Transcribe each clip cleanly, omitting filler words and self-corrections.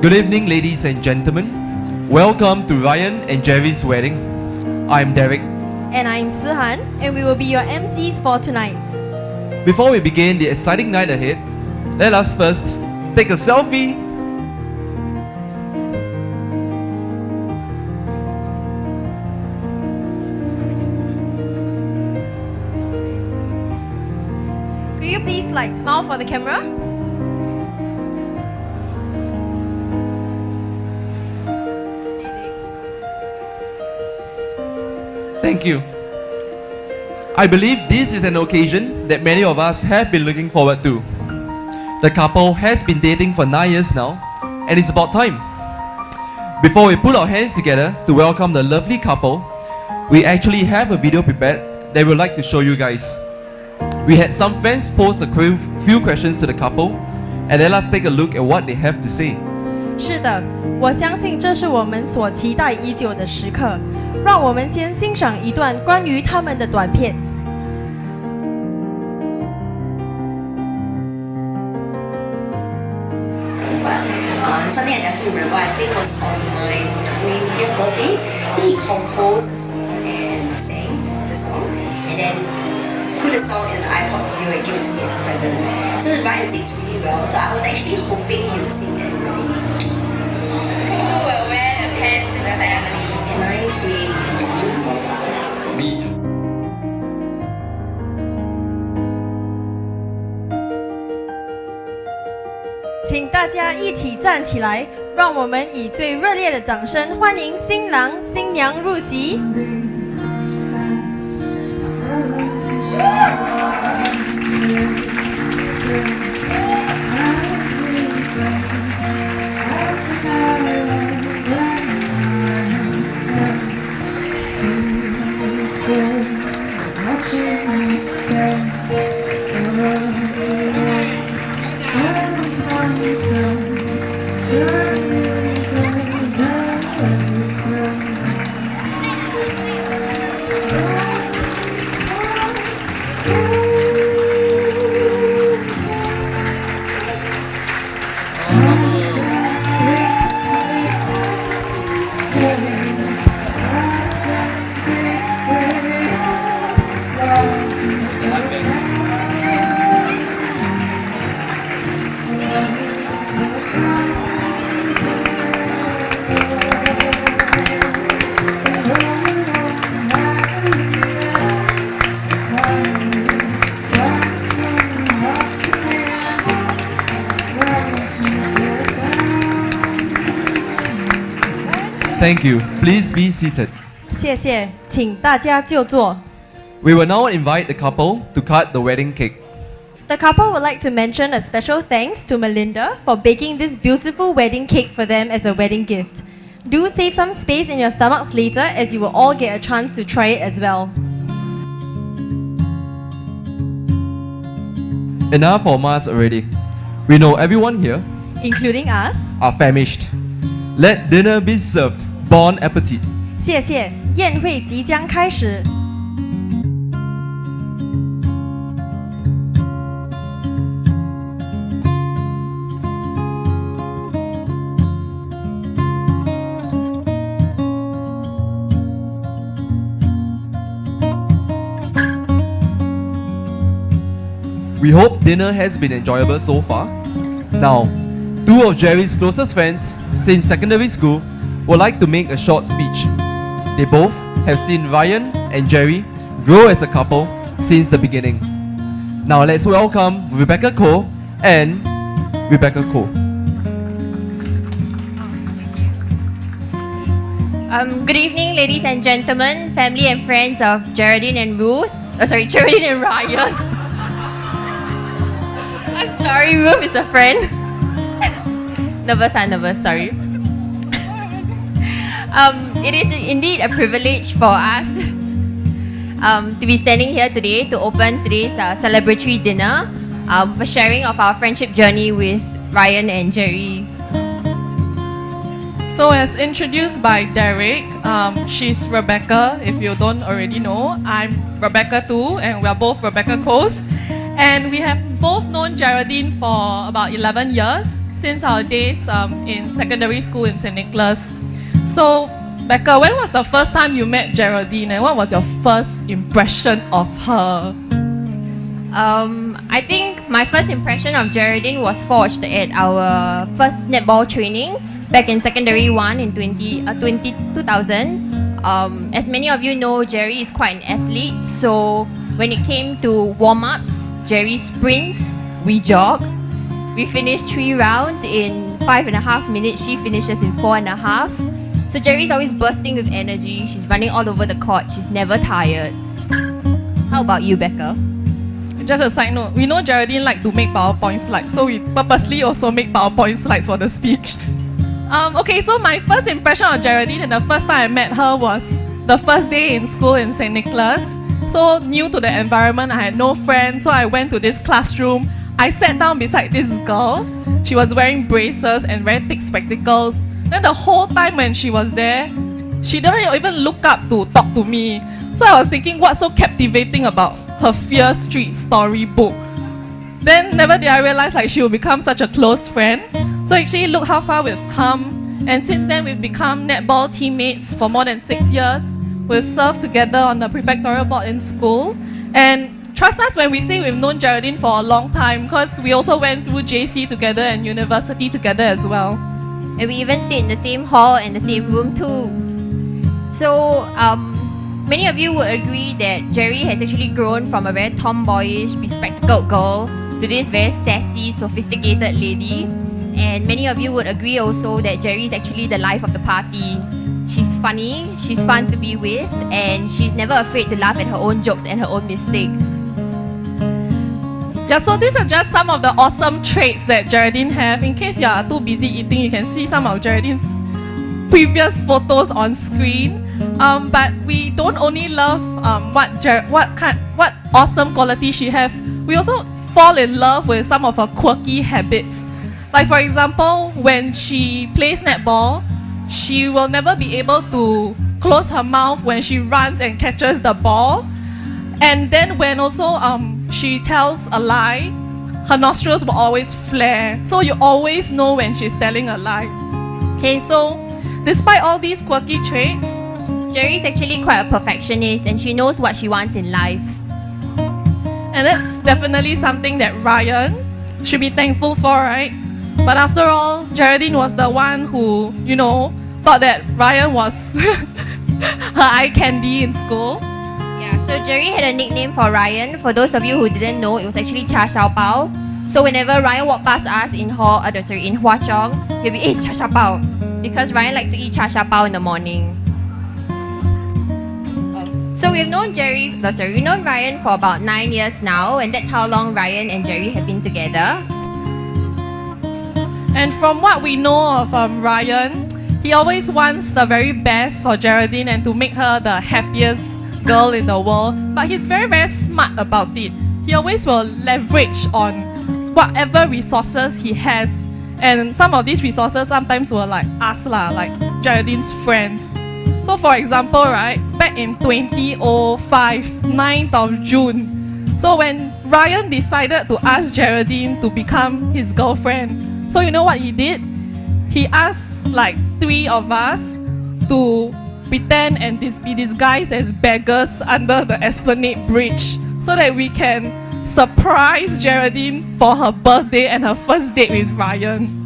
Good evening, ladies and gentlemen. Welcome to Ryan and Jerry's wedding. I'm Derek. And I'm Sihan, and we will be your MCs for tonight. Before we begin the exciting night ahead, let us first take a selfie. Could you please smile for the camera? Thank you. I believe this is an occasion that many of us have been looking forward to. The couple has been dating for 9 years now, and it's about time. Before we put our hands together to welcome the lovely couple, we actually have a video prepared that we'd like to show you guys. We had some fans pose a few questions to the couple, and let us take a look at what they have to say. 是的，我相信这是我们所期待已久的时刻。让我们先欣赏一段关于他们的短片。Something I definitely remember, I think was on my 20th birthday. He composed a song and sang the song, and then put the song in the iPod video and give it to me as a present. So the Ryan sings really well, so I was actually hoping he would sing at the wedding. Who will wear the pants in the family? Can I sing? Me. 请大家一起站起来，让我们以最热烈的掌声欢迎新郎新娘入席。Thank you. Please be seated. 谢谢，请大家就坐。 We will now invite the couple to cut the wedding cake. The couple would like to mention a special thanks to Melinda for baking this beautiful wedding cake for them as a wedding gift. Do save some space in your stomachs later as you will all get a chance to try it as well. Enough for us already. We know everyone here Including us. are famished. Let dinner be served. Bon appetit. 谢谢，宴会即将开始。We hope dinner has been enjoyable so far. Now, two of Jerry's closest friends since secondary school would like to make a short speech. They both have seen Ryan and Jerry grow as a couple since the beginning. Now let's welcome Rebecca Koh and Rebecca Koh. Good evening, ladies and gentlemen, family and friends of Geraldine and Ruth. Geraldine and Ryan. I'm sorry, Ruth is a friend. nervous, sorry. It is indeed a privilege for us to be standing here today to open today's celebratory dinner for sharing of our friendship journey with Ryan and Jerry. So as introduced by Derek, she's Rebecca, if you don't already know. I'm Rebecca too, and we are both Rebecca Kohs. And we have both known Geraldine for about 11 years, since our days in secondary school in St. Nicholas. So, Becca, when was the first time you met Geraldine, and what was your first impression of her? I think my first impression of Geraldine was forged at our first netball training back in secondary 1 in 2000. As many of you know, Jerry is quite an athlete, so when it came to warm-ups, Jerry sprints, we jog. We finished 3 rounds in 5.5 minutes. She finishes in 4.5. So Jerry's always bursting with energy. She's running all over the court. She's never tired. How about you, Becca? Just a side note, we know Geraldine like to make PowerPoint slides, so we purposely also make PowerPoint slides for the speech. Okay, so my first impression of Geraldine and the first time I met her was the first day in school in St. Nicholas. So new to the environment, I had no friends, so I went to this classroom. I sat down beside this girl. She was wearing braces and very thick spectacles. Then the whole time when she was there, she didn't even look up to talk to me. So I was thinking, what's so captivating about her Fear Street storybook? Then never did I realize like she will become such a close friend. So actually look how far we've come. And since then we've become netball teammates for more than 6 years. We've served together on the prefectorial board in school. And trust us when we say we've known Geraldine for a long time, because we also went through JC together and university together as well. And we even stayed in the same hall and the same room too. So, many of you would agree that Jerry has actually grown from a very tomboyish, bespectacled girl to this very sassy, sophisticated lady. And many of you would agree also that Jerry is actually the life of the party. She's funny, she's fun to be with, and she's never afraid to laugh at her own jokes and her own mistakes. Yeah, so these are just some of the awesome traits that Geraldine have. In case you are too busy eating, you can see some of Geraldine's previous photos on screen. But we don't only love what awesome qualities she has. We also fall in love with some of her quirky habits. Like for example, when she plays netball, she will never be able to close her mouth when she runs and catches the ball. And then when also she tells a lie, her nostrils will always flare. So you always know when she's telling a lie. Okay, so despite all these quirky traits, Jerry is actually quite a perfectionist and she knows what she wants in life. and that's definitely something that Ryan should be thankful for, right? But after all, Geraldine was the one who, thought that Ryan was her eye candy in school. Yeah, so Jerry had a nickname for Ryan. For those of you who didn't know, it was actually Cha Xiao Pao. So whenever Ryan walked past us in Hua Chong, he'll be, Cha Xiao Pao. Because Ryan likes to eat Cha Xiao Pao in the morning. So we've known Ryan for about 9 years now, and that's how long Ryan and Jerry have been together. And from what we know of Ryan, he always wants the very best for Geraldine and to make her the happiest girl in the world. But he's very, very smart about it. He always will leverage on whatever resources he has. And some of these resources sometimes were like us, like Geraldine's friends. So for example, right, back in 2005, 9th of June, so when Ryan decided to ask Geraldine to become his girlfriend, so you know what he did? He asked like 3 of us to pretend and be disguised as beggars under the Esplanade Bridge so that we can surprise Geraldine for her birthday and her first date with Ryan.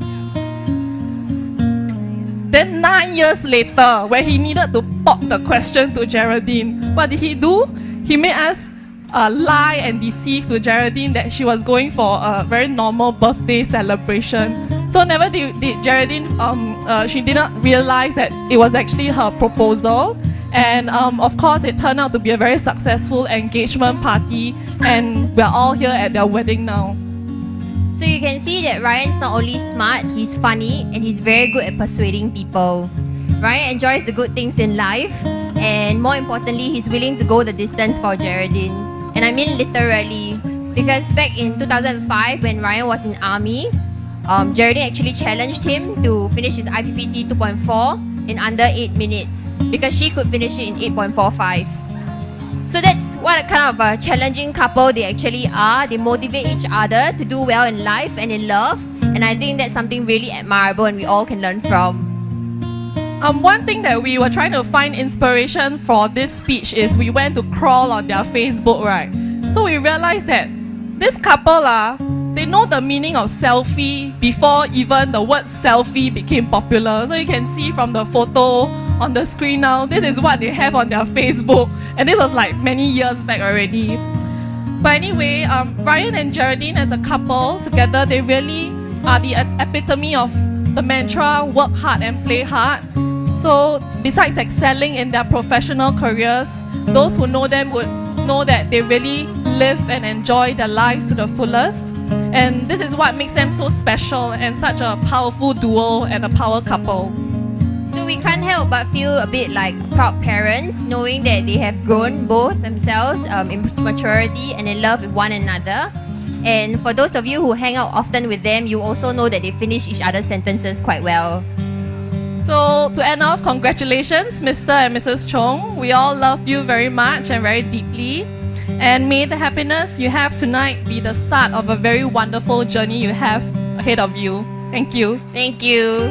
Then 9 years later, when he needed to pop the question to Geraldine, what did he do? He made us lie and deceive to Geraldine that she was going for a very normal birthday celebration. So never did Geraldine, she didn't realize that it was actually her proposal. And of course, it turned out to be a very successful engagement party, and we're all here at their wedding now. So you can see that Ryan's not only smart, he's funny, and he's very good at persuading people. Ryan enjoys the good things in life, and more importantly, he's willing to go the distance for Geraldine. And I mean literally, because back in 2005, when Ryan was in army, Geraldine actually challenged him to finish his IPPT 2.4 in under 8 minutes, because she could finish it in 8.45. So that's what kind of a challenging couple they actually are. They motivate each other to do well in life and in love. And I think that's something really admirable and we all can learn from. One thing that we were trying to find inspiration for this speech is we went to crawl on their Facebook, right? So we realized that this couple, they know the meaning of selfie before even the word selfie became popular. So you can see from the photo on the screen now, this is what they have on their Facebook. And this was like many years back already. But anyway, Ryan and Geraldine as a couple together, they really are the epitome of the mantra, work hard and play hard. So besides excelling in their professional careers, those who know them would know that they really live and enjoy their lives to the fullest. And this is what makes them so special and such a powerful duo and a power couple. So we can't help but feel a bit like proud parents, knowing that they have grown both themselves in maturity and in love with one another. And for those of you who hang out often with them, you also know that they finish each other's sentences quite well. So to end off, congratulations, Mr. and Mrs. Chong. We all love you very much and very deeply. And may the happiness you have tonight be the start of a very wonderful journey you have ahead of you. Thank you. Thank you.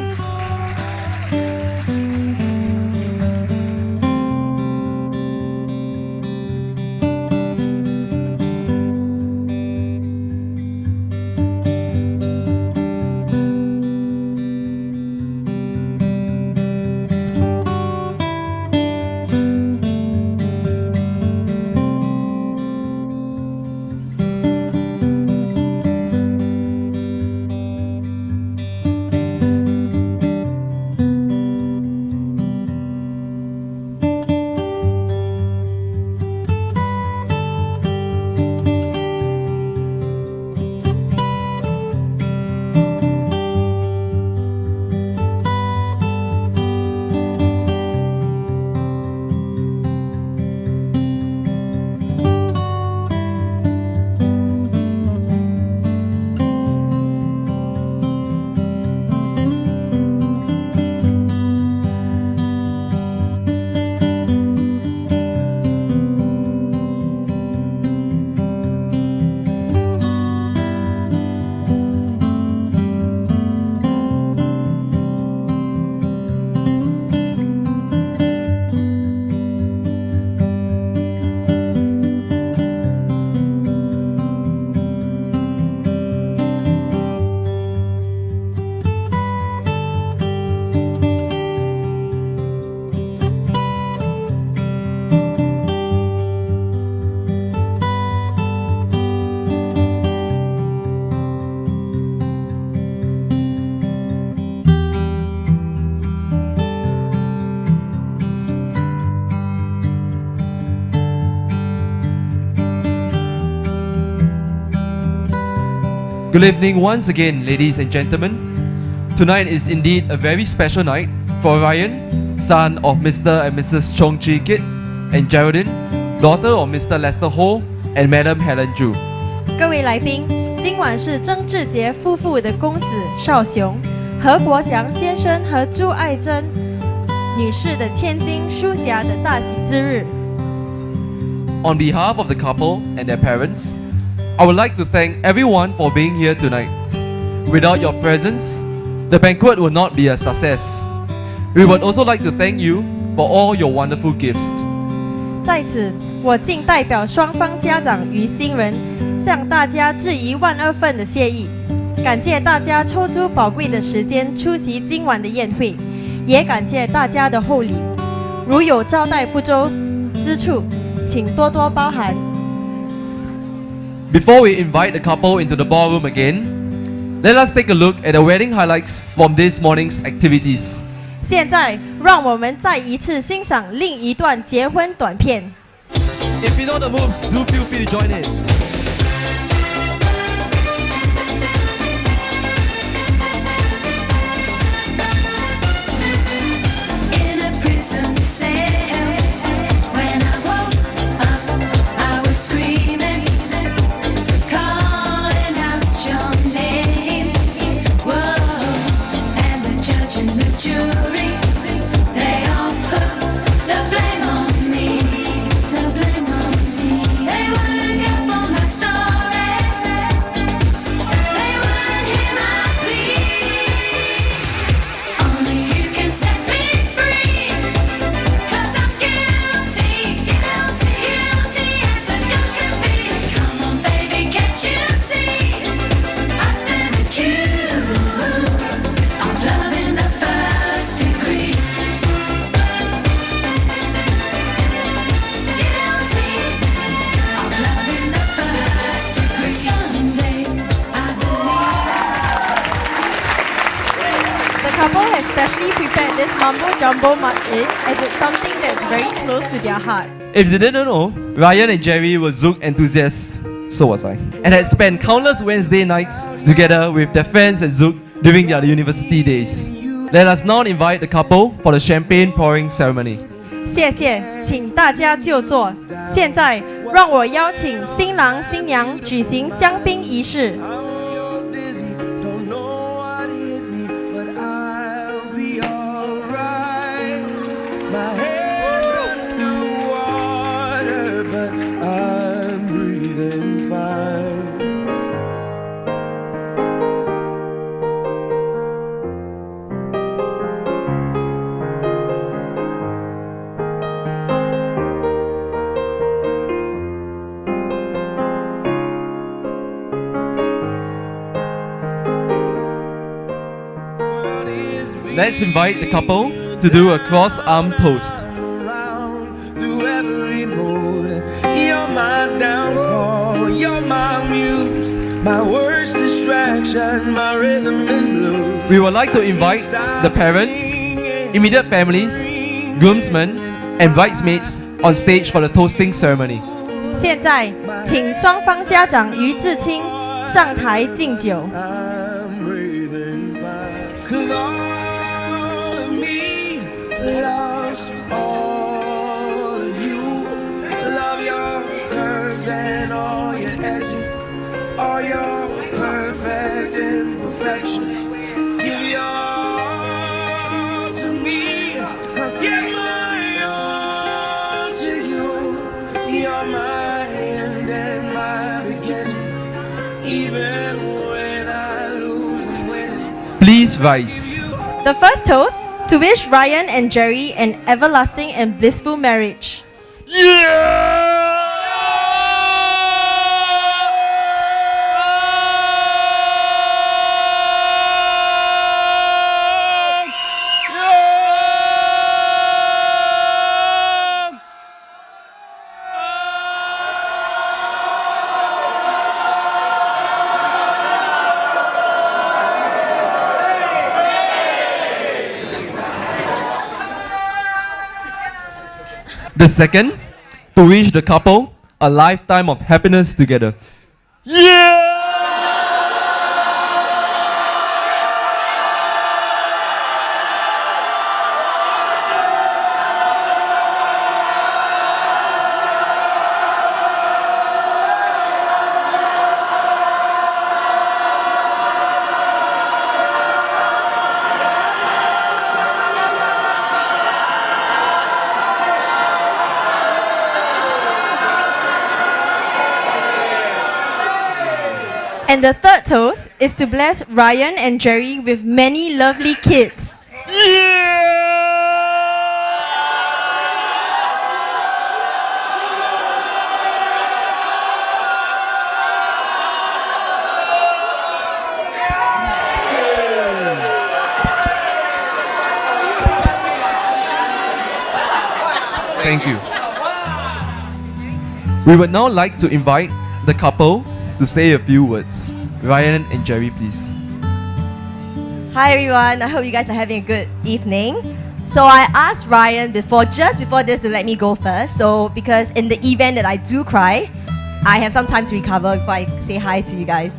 Good evening once again, ladies and gentlemen. Tonight is indeed a very special night for Ryan, son of Mr. and Mrs. Chong Chi Kit, and Geraldine, daughter of Mr. Lester Ho and Madam Helen Zhu. 各位来宾，今晚是曾志杰夫妇的公子少雄、何国祥先生和朱爱珍女士的千金淑霞的大喜之日。On behalf of the couple and their parents, I would like to thank everyone for being here tonight. Without your presence, the banquet would not be a success. We would also like to thank you for all your wonderful gifts. 在此，我敬代表双方家长与新人，向大家致以12000份的谢意。感谢大家抽出宝贵的时间出席今晚的宴会，也感谢大家的厚礼。如有招待不周之处，请多多包涵。Before we invite the couple into the ballroom again, let us take a look at the wedding highlights from this morning's activities. 现在，让我们再一次欣赏另一段结婚短片。If you know the moves, do feel free to join in. In a prison cell, when I woke up, I was screaming, calling out your name. Whoa, and the judge and the jury, they all put the blame on me, the blame on me. They wouldn't care for my story, they wouldn't hear my plea. Only you can set me free, 'cause I'm guilty, guilty, guilty as a girl can be. Come on, baby, can't you see? I stand accused of love in the first degree. Guilty of love in the first degree. Someday I believe. The couple has specially prepared this mumbo jumbo mug-in as it's something that's very close to their heart. If you didn't know, Ryan and Jerry were Zouk enthusiasts, so was I, and had spent countless Wednesday nights together with their friends at Zouk during their university days. Let us now invite the couple for the champagne pouring ceremony. 谢谢，请大家就坐。现在，让我邀请新郎新娘举行香槟仪式。 dizzy, don't know what hit me, but I'll be alright. My head's underwater, but I'm breathing fine. Let's invite the couple to do a cross-arm toast. Around through every mood. You're my downfall, you're my muse, my worst distraction, my rhythm and blues. We would like to invite the parents, immediate families, groomsmen, and bridesmaids on stage for the toasting ceremony. 现在，请双方家长于至清上台敬酒。 I'm breathing fine. 'Cause all of me loves all of you. Love your curves and all your edges, all your perfect imperfections. Give your all to me. I'll give my all to you. You're my end and my beginning. Even when I lose and win. Please rise. The first toast to wish Ryan and Jerry an everlasting and blissful marriage. The second, to wish the couple a lifetime of happiness together. And the third toast is to bless Ryan and Jerry with many lovely kids. Thank you. We would now like to invite the couple to say a few words. Ryan and Jerry, please. Hi everyone, I hope you guys are having a good evening. So I asked Ryan just before this to let me go first. So because in the event that I do cry, I have some time to recover before I say hi to you guys.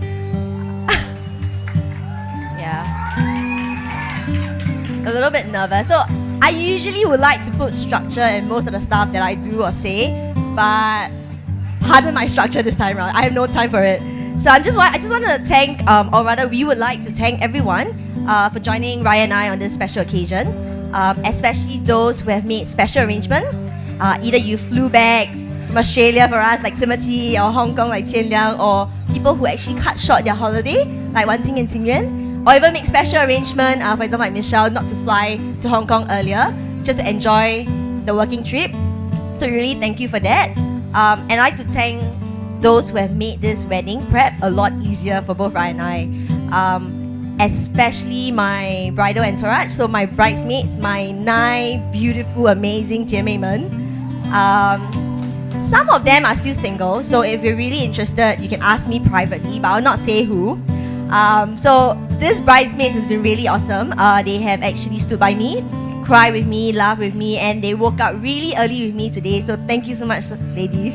Yeah. A little bit nervous. So I usually would like to put structure in most of the stuff that I do or say, but pardon my structure this time around. I have no time for it. So I just want to thank, or rather we would like to thank everyone for joining Ryan and I on this special occasion, especially those who have made special arrangement. Either you flew back from Australia for us like Timothy, or Hong Kong like Qian Liang, or people who actually cut short their holiday like Wan Ting and Xing Yuan, or even make special arrangement, for example like Michelle, not to fly to Hong Kong earlier, just to enjoy the working trip. So really thank you for that. And I'd like to thank those who have made this wedding prep a lot easier for both Ryan and I, especially my bridal entourage, so my bridesmaids, my 9 beautiful, amazing 姐妹们. Some of them are still single, so if you're really interested, you can ask me privately, but I'll not say who. So this bridesmaids has been really awesome. They have actually stood by me, cried with me, laughed with me, and they woke up really early with me today. So thank you so much, ladies.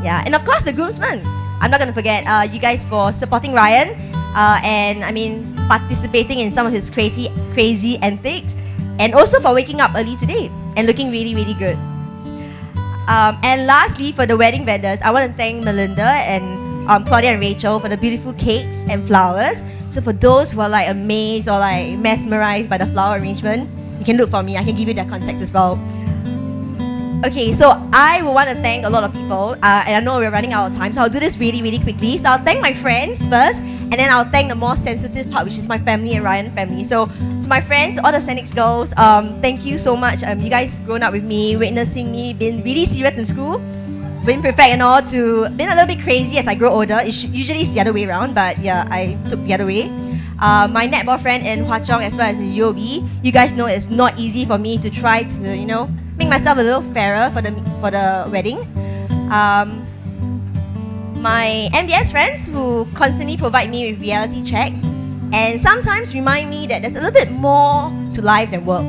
Yeah, and of course the groomsmen. I'm not gonna forget you guys for supporting Ryan. And I mean, participating in some of his crazy antics, and also for waking up early today and looking really, really good. And lastly, for the wedding vendors, I want to thank Melinda and Claudia and Rachel for the beautiful cakes and flowers. So for those who are like amazed or like mesmerized by the flower arrangement, you can look for me. I can give you their contacts as well. Okay, so I will want to thank a lot of people, and I know we're running out of time, so I'll do this really, really quickly. So I'll thank my friends first, and then I'll thank the more sensitive part, which is my family and Ryan family. So to my friends, all the Senix girls, thank you so much. You guys grown up with me, witnessing me being really serious in school, being prefect and all, to being a little bit crazy as I grow older. Usually it's the other way around, but yeah, I took the other way. My netball friend in Hwa Chong as well as in UOB, you guys know it's not easy for me to try to, you know, make myself a little fairer for the wedding. My MBS friends who constantly provide me with reality check and sometimes remind me that there's a little bit more to life than work.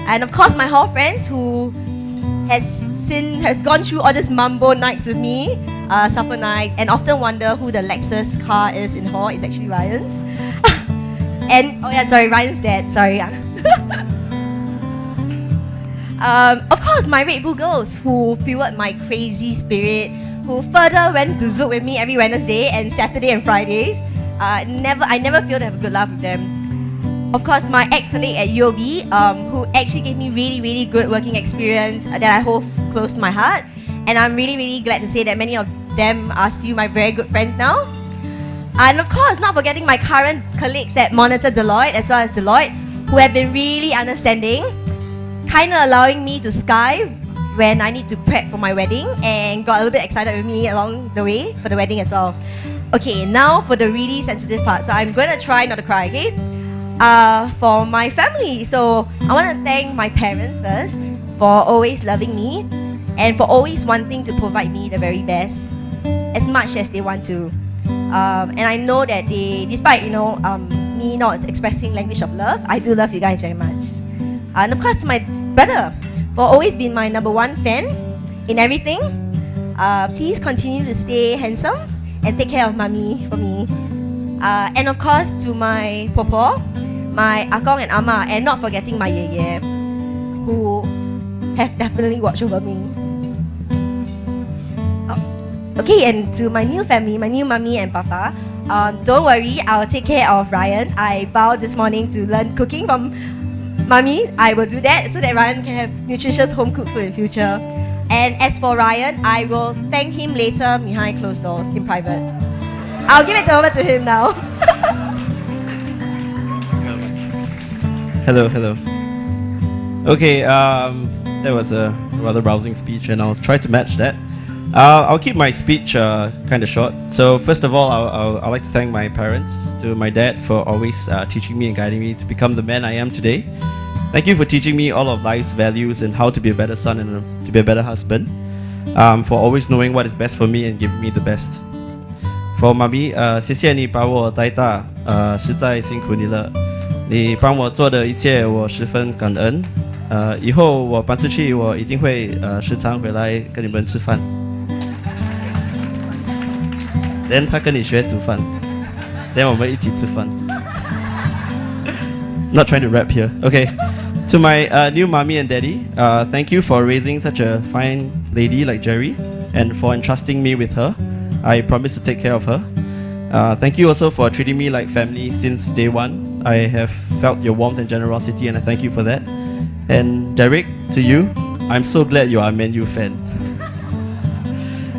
And of course my hall friends who has gone through all these mambo nights with me, supper nights, and often wonder who the Lexus car is in hall. It's actually Ryan's. And oh yeah, sorry, Ryan's dad. Sorry. Of course, my Red Bull girls who fueled my crazy spirit, who further went to Zouk with me every Wednesday and Saturday and Fridays. I never failed to have a good laugh with them. Of course, my ex-colleague at UOB, who actually gave me really, really good working experience that I hold close to my heart. And I'm really, really glad to say that many of them are still my very good friends now. And of course, not forgetting my current colleagues at Monitor Deloitte as well as Deloitte, who have been really understanding, kind of allowing me to Skype when I need to prep for my wedding and got a little bit excited with me along the way for the wedding as well. Okay, now for the really sensitive part. So I'm going to try not to cry, okay? For my family. So I want to thank my parents first for always loving me and for always wanting to provide me the very best as much as they want to. And I know that they, despite, you know, me not expressing language of love, I do love you guys very much. And of course, my brother, for always being my #1 fan in everything. Please continue to stay handsome and take care of mommy for me. And of course, to my popo, my akong and ama, and not forgetting my yeye, who have definitely watched over me. Okay, and to my new family, my new mummy and papa, don't worry, I'll take care of Ryan. I vowed this morning to learn cooking from Mummy. I will do that so that Ryan can have nutritious home-cooked food in future. And as for Ryan, I will thank him later behind closed doors in private. I'll give it over to him now. Hello. Okay, that was a rather rousing speech, and I'll try to match that. I'll keep my speech kind of short. So first of all, I'd like to thank my parents, to my dad for always teaching me and guiding me to become the man I am today. Thank you for teaching me all of life's values and how to be a better son and to be a better husband. For always knowing what is best for me and giving me the best. For mommy, 谢谢你把我带大，实在辛苦你了。你帮我做的一切，我十分感恩。以后我搬出去，我一定会时常回来跟你们吃饭。Then 他跟你学煮饭 ，Then 我们一起吃饭。Not trying to rap here. Okay. To my new mommy and daddy, thank you for raising such a fine lady like Jerry and for entrusting me with her. I promise to take care of her. Thank you also for treating me like family since day one. I have felt your warmth and generosity and I thank you for that. And Derek, to you, I'm so glad you are a Man U fan.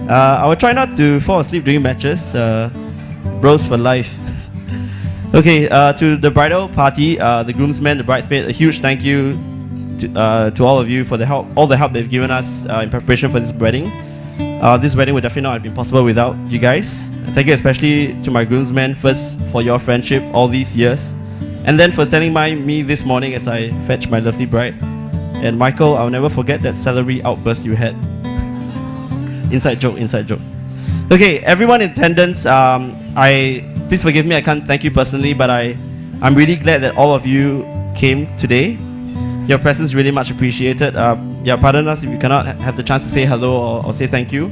I will try not to fall asleep during matches. Bros for life. Okay, to the bridal party, the groomsmen, the bridesmaid, a huge thank you to all of you for the help, all the help they've given us in preparation for this wedding. This wedding would definitely not have been possible without you guys. Thank you especially to my groomsmen, first for your friendship all these years, and then for standing by me this morning as I fetch my lovely bride. And Michael, I'll never forget that celery outburst you had. Inside joke. Okay, everyone in attendance, please forgive me, I can't thank you personally, but I'm really glad that all of you came today. Your presence is really much appreciated. Pardon us if you cannot have the chance to say hello or say thank you,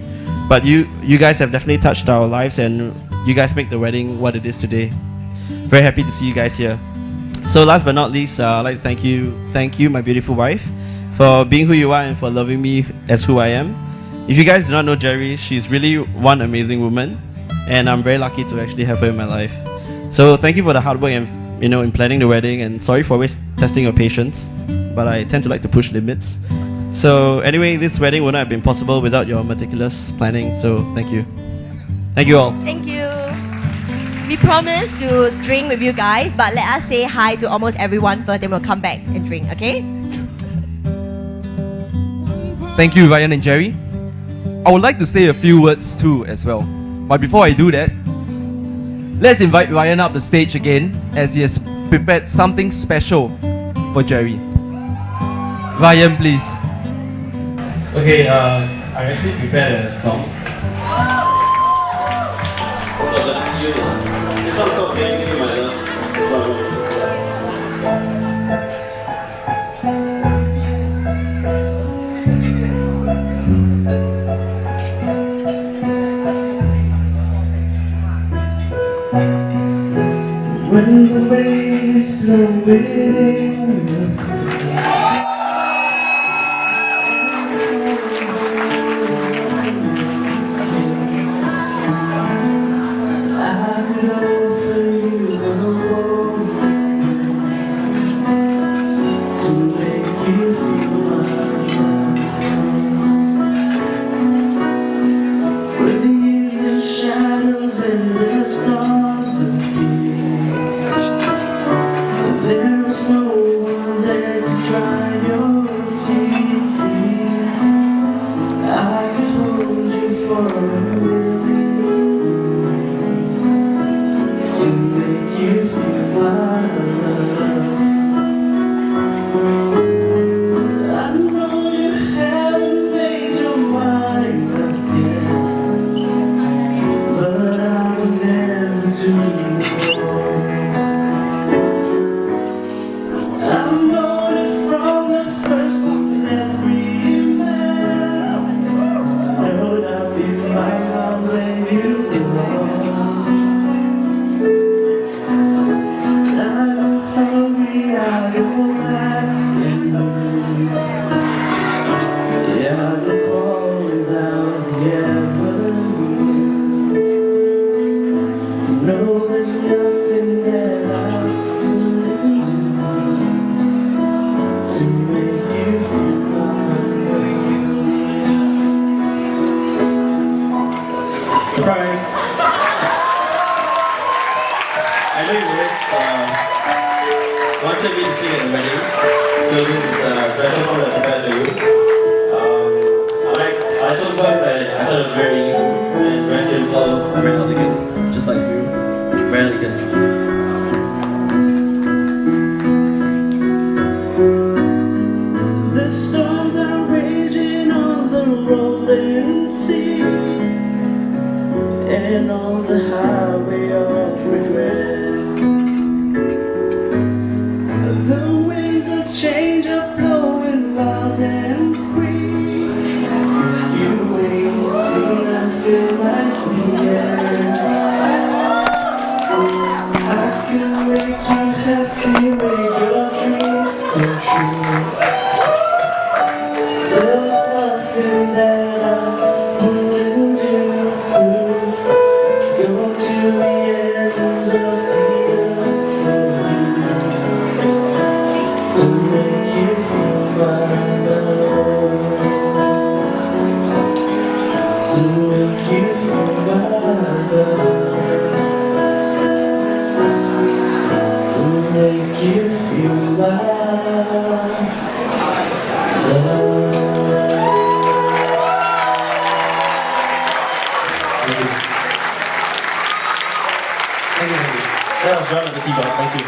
but you guys have definitely touched our lives and you guys make the wedding what it is today. very happy to see you guys here. So last but not least, I'd like to thank you, my beautiful wife, for being who you are and for loving me as who I am. If you guys do not know Jerry, she's really one amazing woman, and I'm very lucky to actually have her in my life. So thank you for the hard work and in planning the wedding, and sorry for always testing your patience, but I tend to like to push limits. So anyway, this wedding would not have been possible without your meticulous planning, so thank you. Thank you all. Thank you. We promise to drink with you guys, but let us say hi to almost everyone first, then we'll come back and drink, okay? Thank you, Ryan and Jerry. I would like to say a few words too as well. But before I do that, let's invite Ryan up the stage again as he has prepared something special for Jerry. Ryan, please. Okay, I actually prepared a song. This song is called Getting You My Love. When the rain is flowing, Surprise! I know you always wanted me to sing at the wedding, so this is a special song that I prepared for you. I chose songs that I thought it was very easy and very simple, very elegant, just like you. Very elegant. The storms are raging on the rolling sea, and on the highway of regret. The winds of change are blowing wild and free. You ain't seen nothing like me yet. I can make you happy, make your dreams come true. There's nothing that I wouldn't do. Go to the ends of the earth to make you feel my love. To make you feel my love. To make you feel my love. That was John at the keyboard. Thank you.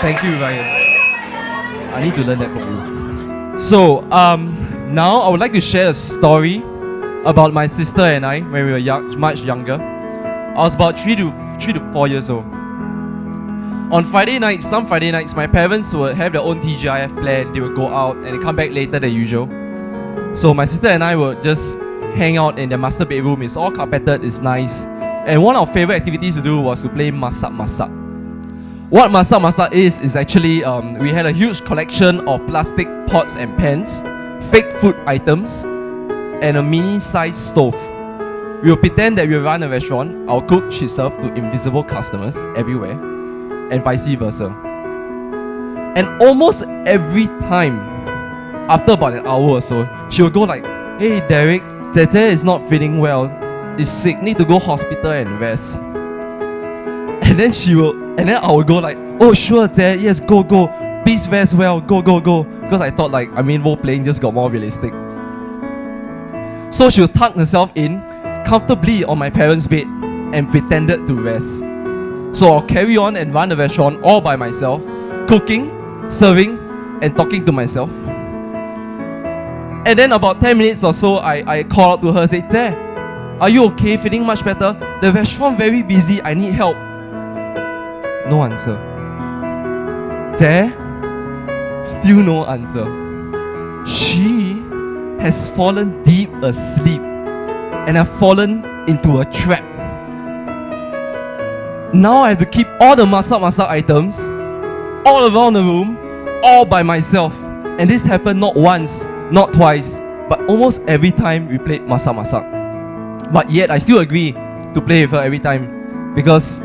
Thank you, Ryan. I need to learn that from you. So, now I would like to share a story about my sister and I when we were young, much younger. I was about 3 to 4 years old. On Friday nights, some Friday nights, my parents would have their own TGIF plan. They would go out and they come back later than usual. So my sister and I would just hang out in their master bedroom. It's all carpeted, it's nice. And one of our favorite activities to do was to play masak masak. What masak masak is actually we had a huge collection of plastic pots and pans, fake food items, and a mini-sized stove. We will pretend that we run a restaurant. Our cook, she served to invisible customers everywhere, and vice versa. And almost every time, after about an hour or so, she will go like, "Hey Derek, Tete is not feeling well. Is sick, need to go hospital and rest." And then I will go like, "Oh sure, Dad, yes, go. Please rest well, go. Because I thought role playing just got more realistic. So she would tuck herself in comfortably on my parents' bed and pretended to rest. So I'll carry on and run the restaurant all by myself, cooking, serving, and talking to myself. And then about 10 minutes or so, I call out to her, say, "Dad, are you okay? Feeling much better? The restaurant very busy, I need help." No answer. Dad, still no answer. She has fallen deep asleep and I've fallen into a trap. Now I have to keep all the masak items all around the room, all by myself. And this happened not once, not twice, but almost every time we played masak. But yet I still agree to play with her every time because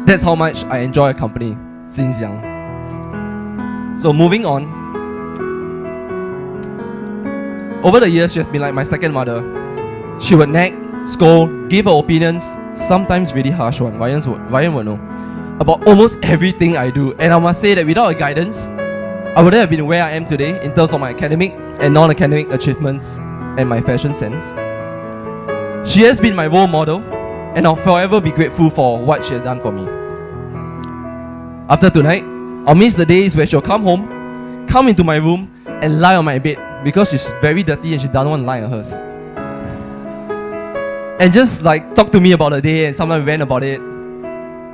that's how much I enjoy her company since young. So moving on. Over the years, she has been like my second mother. She would nag, scold, give her opinions, sometimes really harsh one, Ryan would know, about almost everything I do. And I must say that without her guidance, I wouldn't have been where I am today in terms of my academic and non-academic achievements and my fashion sense. She has been my role model, and I'll forever be grateful for what she has done for me. After tonight, I'll miss the days where she'll come home, come into my room, and lie on my bed because she's very dirty and she doesn't want to lie on hers. And just talk to me about the day and sometimes rant about it.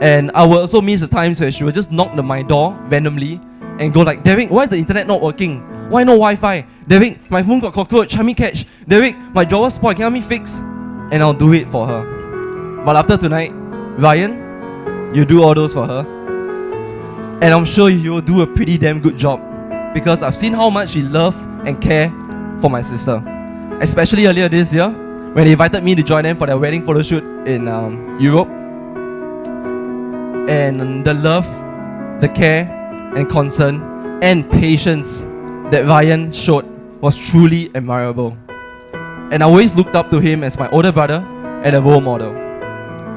And I will also miss the times where she will just knock on my door randomly and go like, "Derek, why is the internet not working? Why no Wi-Fi? Derek, my phone got cockroach, help me catch. Derek, my drawer spoiled, can you help me fix?" And I'll do it for her. But after tonight, Ryan, you do all those for her. And I'm sure you'll do a pretty damn good job because I've seen how much she loves and cares for my sister. Especially earlier this year, when they invited me to join them for their wedding photo shoot in Europe. And the love, the care, and concern, and patience that Ryan showed was truly admirable. And I always looked up to him as my older brother and a role model.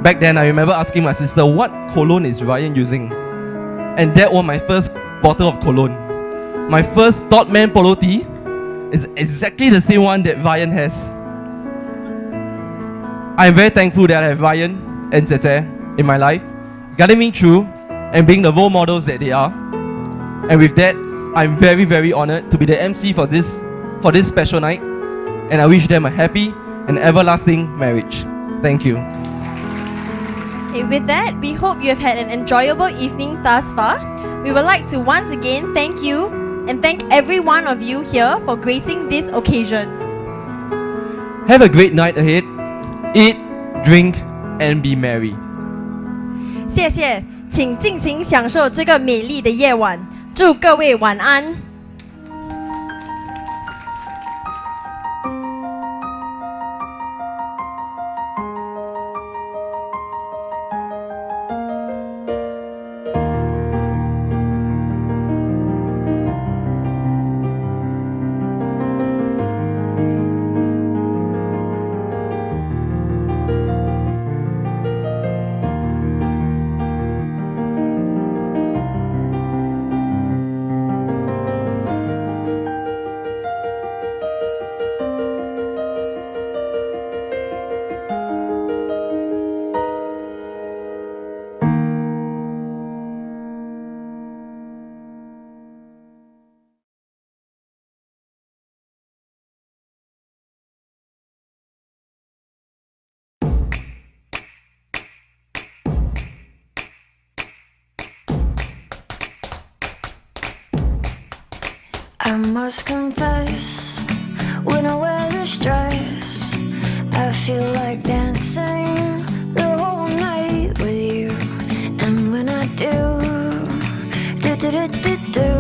Back then, I remember asking my sister, "What cologne is Ryan using?" And that was my first bottle of cologne. My first Dotman polo tee is exactly the same one that Ryan has. I'm very thankful that I have Ryan and Tete in my life, guiding me through and being the role models that they are. And with that, I'm very, very honored to be the MC for this special night. And I wish them a happy and everlasting marriage. Thank you. Okay, with that, we hope you have had an enjoyable evening thus far. We would like to once again thank you and thank every one of you here for gracing this occasion. Have a great night ahead. Eat, drink, and be merry. 谢谢，请尽情享受这个美丽的夜晚。祝各位晚安。I must confess, when I wear this dress, feel like dancing the whole night with you. And when I do, do do do do do,